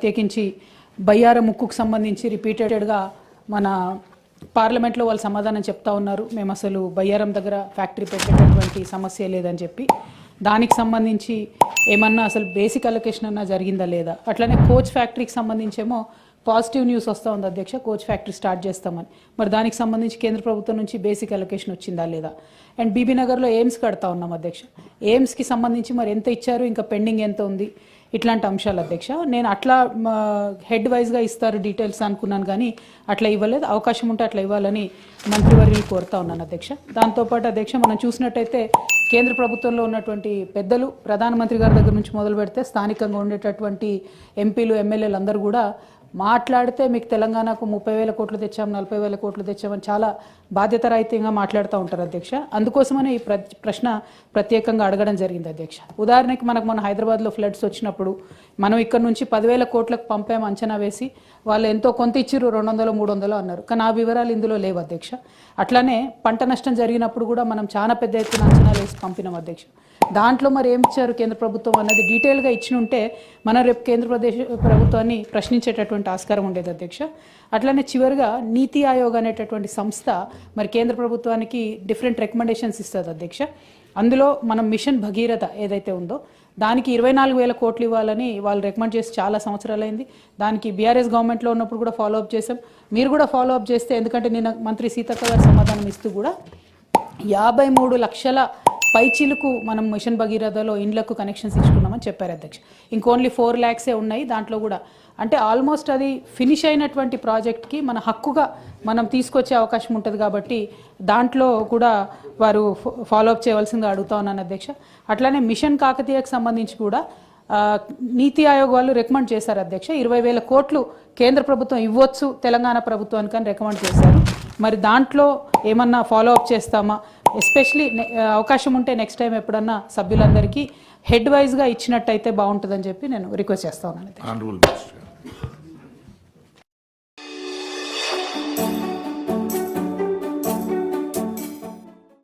ప్రత్యేకించి బయ్యారం ముక్కుకు సంబంధించి రిపీటెడ్గా మన పార్లమెంట్లో వాళ్ళు సమాధానం చెప్తా ఉన్నారు. మేము అసలు బయ్యారం దగ్గర ఫ్యాక్టరీ పెట్టేటటువంటి సమస్య లేదని చెప్పి, దానికి సంబంధించి ఏమన్నా అసలు బేసిక్ అలొకేషన్ అన్నా జరిగిందా లేదా. అట్లనే కోచ్ ఫ్యాక్టరీకి సంబంధించేమో పాజిటివ్ న్యూస్ వస్తూ ఉంది అధ్యక్ష, కోచ్ ఫ్యాక్టరీ స్టార్ట్ చేస్తామని. మరి దానికి సంబంధించి కేంద్ర ప్రభుత్వం నుంచి బేసిక్ అలొకేషన్ వచ్చిందా లేదా. అండ్ బీబీ నగర్లో ఎయిమ్స్ కడతా ఉన్నాం అధ్యక్ష, ఎయిమ్స్కి సంబంధించి మరి ఎంత ఇచ్చారు, ఇంకా పెండింగ్ ఎంత ఉంది, ఇట్లాంటి అంశాలు అధ్యక్ష. నేను అట్లా హెడ్ వైజ్గా ఇస్తారు డీటెయిల్స్ అనుకున్నాను, కానీ అట్లా ఇవ్వలేదు. అవకాశం ఉంటే అట్లా ఇవ్వాలని మంత్రివర్యులు కోరుతా ఉన్నాను అధ్యక్ష. దాంతోపాటు అధ్యక్ష మనం చూసినట్టయితే కేంద్ర ప్రభుత్వంలో ఉన్నటువంటి పెద్దలు ప్రధానమంత్రి గారి దగ్గర నుంచి మొదలు పెడితే స్థానికంగా ఉండేటటువంటి ఎంపీలు ఎమ్మెల్యేలు అందరూ కూడా మాట్లాడితే మీకు తెలంగాణకు 30,000 కోట్లు తెచ్చాం, 40,000 కోట్లు తెచ్చామని చాలా బాధ్యతారహితంగా మాట్లాడుతూ ఉంటారు అధ్యక్ష. అందుకోసమనే ఈ ప్రశ్న ప్రత్యేకంగా అడగడం జరిగింది అధ్యక్ష. ఉదాహరణకి మనకు మన హైదరాబాద్లో ఫ్లడ్స్ వచ్చినప్పుడు మనం ఇక్కడ నుంచి 10,000 కోట్లకు పంపాము అంచనా వేసి, వాళ్ళు ఎంతో కొంత ఇచ్చిర్రు, 200, 300 అన్నారు, కానీ ఆ వివరాలు ఇందులో లేవు అధ్యక్ష. అట్లానే పంట నష్టం జరిగినప్పుడు కూడా మనం చాలా పెద్ద ఎత్తున అంచనాలు వేసి పంపినాం అధ్యక్ష. దాంట్లో మరి ఏం ఇచ్చారు కేంద్ర ప్రభుత్వం అన్నది డీటెయిల్గా ఇచ్చి ఉంటే మనం రేపు కేంద్ర ప్రభుత్వాన్ని ప్రశ్నించేటటువంటి ఆస్కారం ఉండేది అధ్యక్ష. అట్లనే చివరిగా నీతి ఆయోగ్ అనేటటువంటి సంస్థ మరి కేంద్ర ప్రభుత్వానికి డిఫరెంట్ రికమెండేషన్స్ ఇస్తుంది అధ్యక్ష. అందులో మనం మిషన్ భగీరథ ఏదైతే ఉందో దానికి 24,000 కోట్లు ఇవ్వాలని వాళ్ళు రికమెండ్ చేసి చాలా సంవత్సరాలైంది. దానికి బీఆర్ఎస్ గవర్నమెంట్లో ఉన్నప్పుడు కూడా ఫాలో అప్ చేసాం, మీరు కూడా ఫాలో అప్ చేస్తే, ఎందుకంటే నిన్న మంత్రి సీతక్క గారు సమాధానం ఇస్తూ కూడా 53 లక్షల పైచీలకు మనం మిషన్ భగీరథలో ఇండ్లకు కనెక్షన్స్ ఇచ్చుకున్నామని చెప్పారు అధ్యక్ష. ఇంకోన్లీ 4 lakhs ఉన్నాయి దాంట్లో కూడా. అంటే ఆల్మోస్ట్ అది ఫినిష్ అయినటువంటి ప్రాజెక్ట్కి మన హక్కుగా మనం తీసుకొచ్చే అవకాశం ఉంటుంది కాబట్టి దాంట్లో కూడా వారు ఫాలో అప్ చేయవలసిందిగా అడుగుతా ఉన్నాను అధ్యక్ష. అట్లానే మిషన్ కాకతీయకు సంబంధించి కూడా నీతి ఆయోగ్ వాళ్ళు రికమెండ్ చేశారు అధ్యక్ష. 20,000 కోట్లు కేంద్ర ప్రభుత్వం ఇవ్వచ్చు తెలంగాణ ప్రభుత్వానికి అని రికమెండ్ చేశారు. మరి దాంట్లో ఏమన్నా ఫాలో అప్ చేస్తామా, ఎస్పెషలీ అవకాశం ఉంటే నెక్స్ట్ టైం ఎప్పుడన్నా సభ్యులందరికీ హెడ్ వైజ్గా ఇచ్చినట్టయితే బాగుంటుందని చెప్పి నేను రిక్వెస్ట్ చేస్తా ఉన్నాను.